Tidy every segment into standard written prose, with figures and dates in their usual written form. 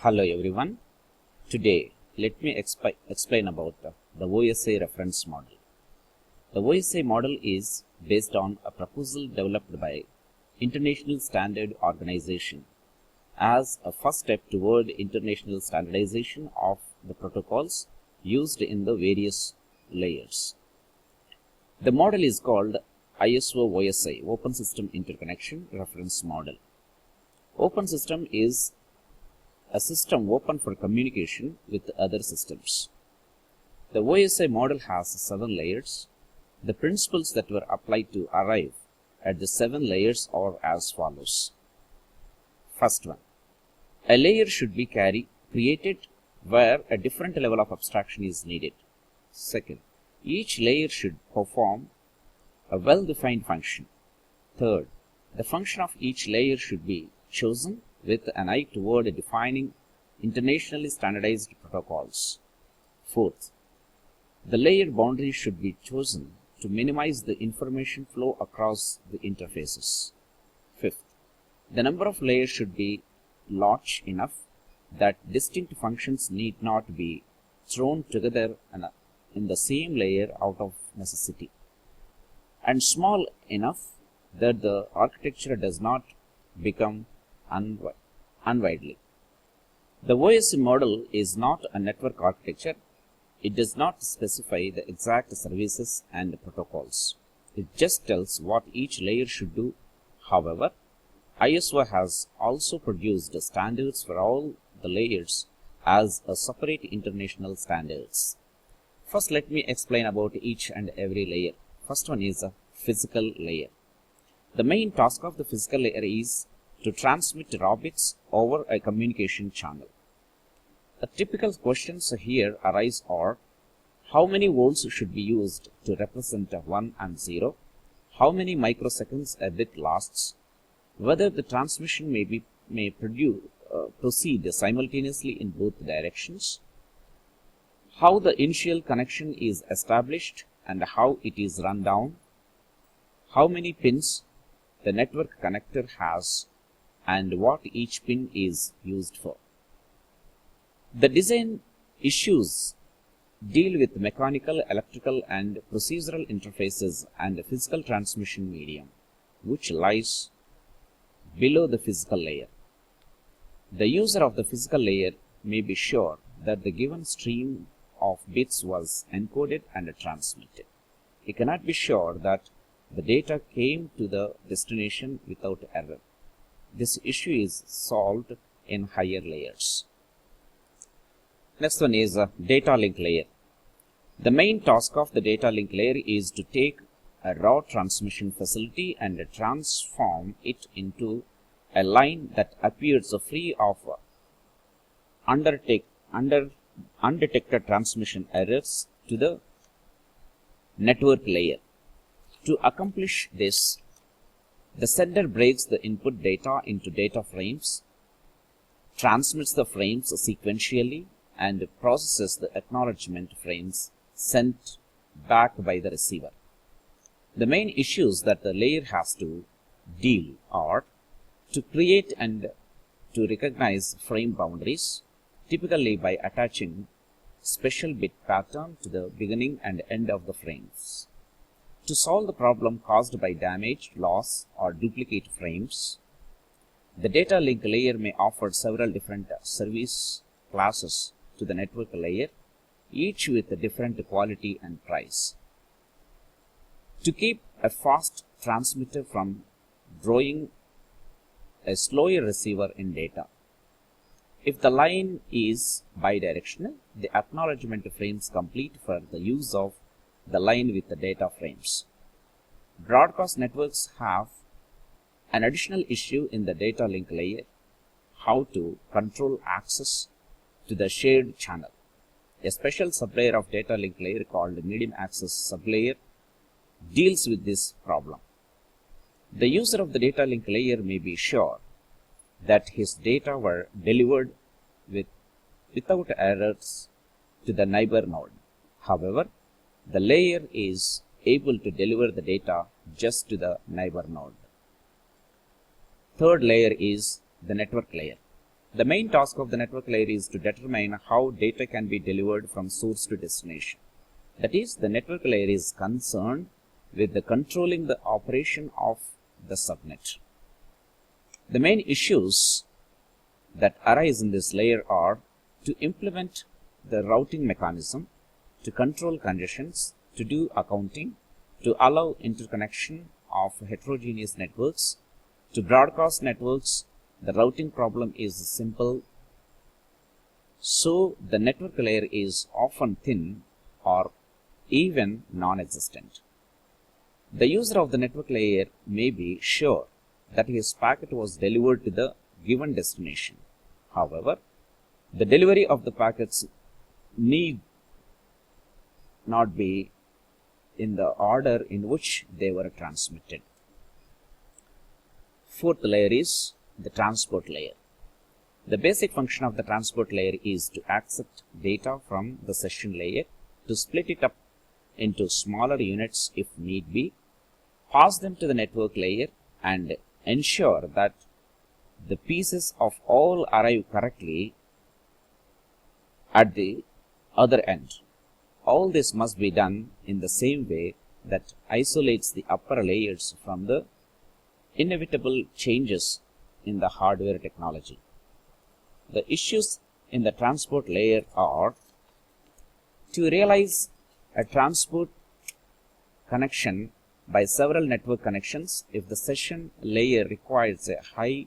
Hello everyone. Today let me explain about the OSI reference model. The OSI model is based on a proposal developed by International Standard Organization as a first step toward international standardization of the protocols used in the various layers. The model is called ISO OSI, Open System Interconnection Reference Model. Open system is a system open for communication with other systems. The OSI model has 7 layers. The principles that were applied to arrive at the 7 layers are as follows. First one, a layer should be created where a different level of abstraction is needed. Second, each layer should perform a well-defined function. Third, the function of each layer should be chosen with an eye toward defining internationally standardized protocols. Fourth, the layer boundary should be chosen to minimize the information flow across the interfaces. Fifth, the number of layers should be large enough that distinct functions need not be thrown together in the same layer out of necessity, and small enough that the architecture does not become unwieldy. The OSI model is not a network architecture. It does not specify the exact services and protocols. It just tells what each layer should do. However, ISO has also produced standards for all the layers as a separate international standards. First, let me explain about each and every layer. First one is a physical layer. The main task of the physical layer is to transmit raw bits over a communication channel. The typical questions here arise are: how many volts should be used to represent 1 and 0? How many microseconds a bit lasts? Whether the transmission may proceed simultaneously in both directions? How the initial connection is established and how it is run down? How many pins the network connector has and what each pin is used for. The design issues deal with mechanical, electrical, and procedural interfaces and the physical transmission medium, which lies below the physical layer. The user of the physical layer may be sure that the given stream of bits was encoded and transmitted. He cannot be sure that the data came to the destination without error. This issue is solved in higher layers. Next one is a data link layer. The main task of the data link layer is to take a raw transmission facility and transform it into a line that appears free of undetected transmission errors to the network layer. To accomplish this, the sender breaks the input data into data frames, transmits the frames sequentially, and processes the acknowledgement frames sent back by the receiver. The main issues that the layer has to deal are to create and to recognize frame boundaries, typically by attaching special bit pattern to the beginning and end of the frames. To solve the problem caused by damage, loss, or duplicate frames, the data link layer may offer several different service classes to the network layer, each with a different quality and price. To keep a fast transmitter from drawing a slower receiver in data, if the line is bidirectional, the acknowledgement frames complete for the use of the line with the data frames. Broadcast networks have an additional issue in the data link layer: how to control access to the shared channel. A special sublayer of data link layer called medium access sublayer deals with this problem. The user of the data link layer may be sure that his data were delivered without errors to the neighbor node. However, the layer is able to deliver the data just to the neighbor node. Third layer is the network layer. The main task of the network layer is to determine how data can be delivered from source to destination. That is, the network layer is concerned with the controlling the operation of the subnet. The main issues that arise in this layer are to implement the routing mechanism, to control congestions, to do accounting, to allow interconnection of heterogeneous networks, to broadcast networks. The routing problem is simple, so the network layer is often thin or even non-existent. The user of the network layer may be sure that his packet was delivered to the given destination. However, the delivery of the packets need not be in the order in which they were transmitted. Fourth layer is the transport layer. The basic function of the transport layer is to accept data from the session layer, to split it up into smaller units if need be, pass them to the network layer, and ensure that the pieces of all arrive correctly at the other end. All this must be done in the same way that isolates the upper layers from the inevitable changes in the hardware technology. The issues in the transport layer are to realize a transport connection by several network connections if the session layer requires a high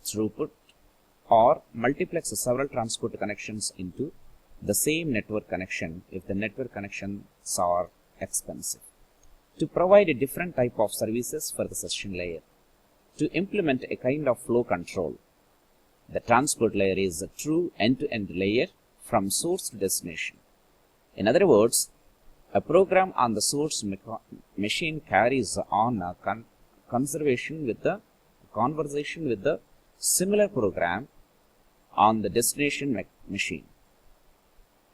throughput, or multiplex several transport connections into the same network connection if the network connections are expensive. To provide a different type of services for the session layer. To implement a kind of flow control. The transport layer is a true end-to-end layer from source to destination. In other words, a program on the source machine carries on a conversation with the similar program on the destination machine.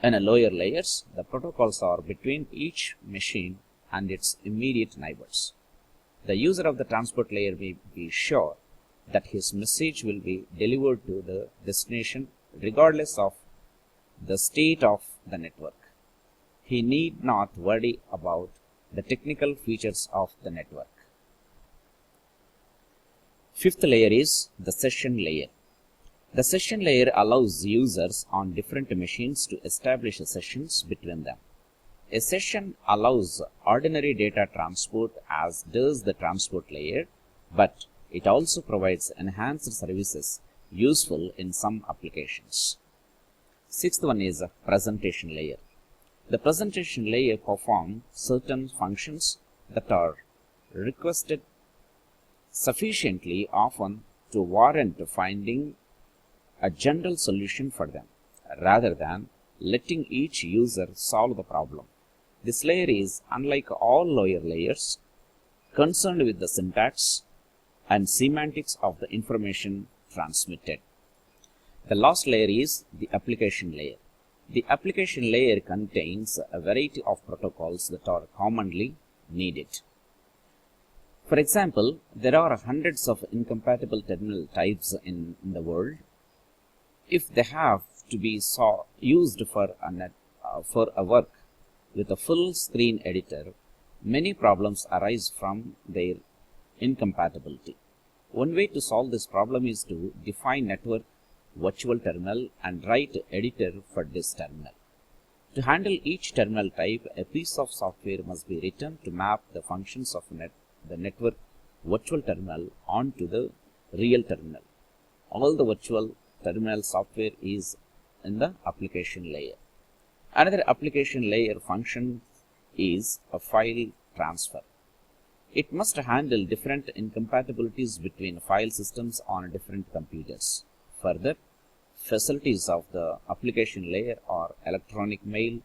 In a lower layers, the protocols are between each machine and its immediate neighbors. The user of the transport layer may be sure that his message will be delivered to the destination regardless of the state of the network. He need not worry about the technical features of the network. Fifth layer is the session layer. The session layer allows users on different machines to establish sessions between them. A session allows ordinary data transport as does the transport layer, but it also provides enhanced services useful in some applications. Sixth one is a presentation layer. The presentation layer performs certain functions that are requested sufficiently often to warrant finding a general solution for them, rather than letting each user solve the problem. This layer is, unlike all lower layers, concerned with the syntax and semantics of the information transmitted. The last layer is the application layer. The application layer contains a variety of protocols that are commonly needed. For example, there are hundreds of incompatible terminal types in the world. If they have to be used for a work with a full screen editor, many problems arise from their incompatibility. One way to solve this problem is to define network virtual terminal and write editor for this terminal. To handle each terminal type, a piece of software must be written to map the functions of the network virtual terminal onto the real terminal. All the virtual terminal software is in the application layer. Another application layer function is a file transfer. It must handle different incompatibilities between file systems on different computers. Further, facilities of the application layer are electronic mail,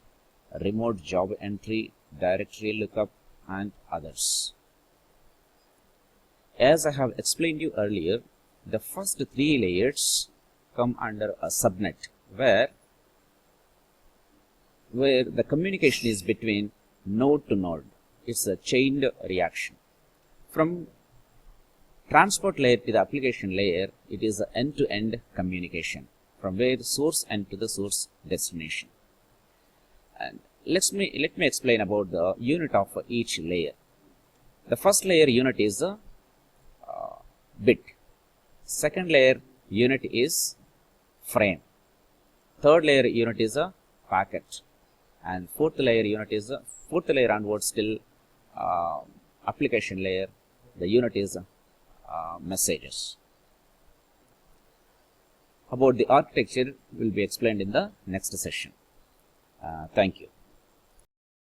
remote job entry, directory lookup, and others. As I have explained you earlier, the first three layers come under a subnet where the communication is between node to node. It's a chained reaction. From Transport layer to the application layer, it is an end-to-end communication from where the source end to the source destination. And let me explain about the unit of each layer. The first layer unit is a bit. Second layer unit is frame. Third layer unit is a packet. And fourth layer unit is a fourth layer onwards till application layer. The unit is messages. About the architecture will be explained in the next session. Thank you.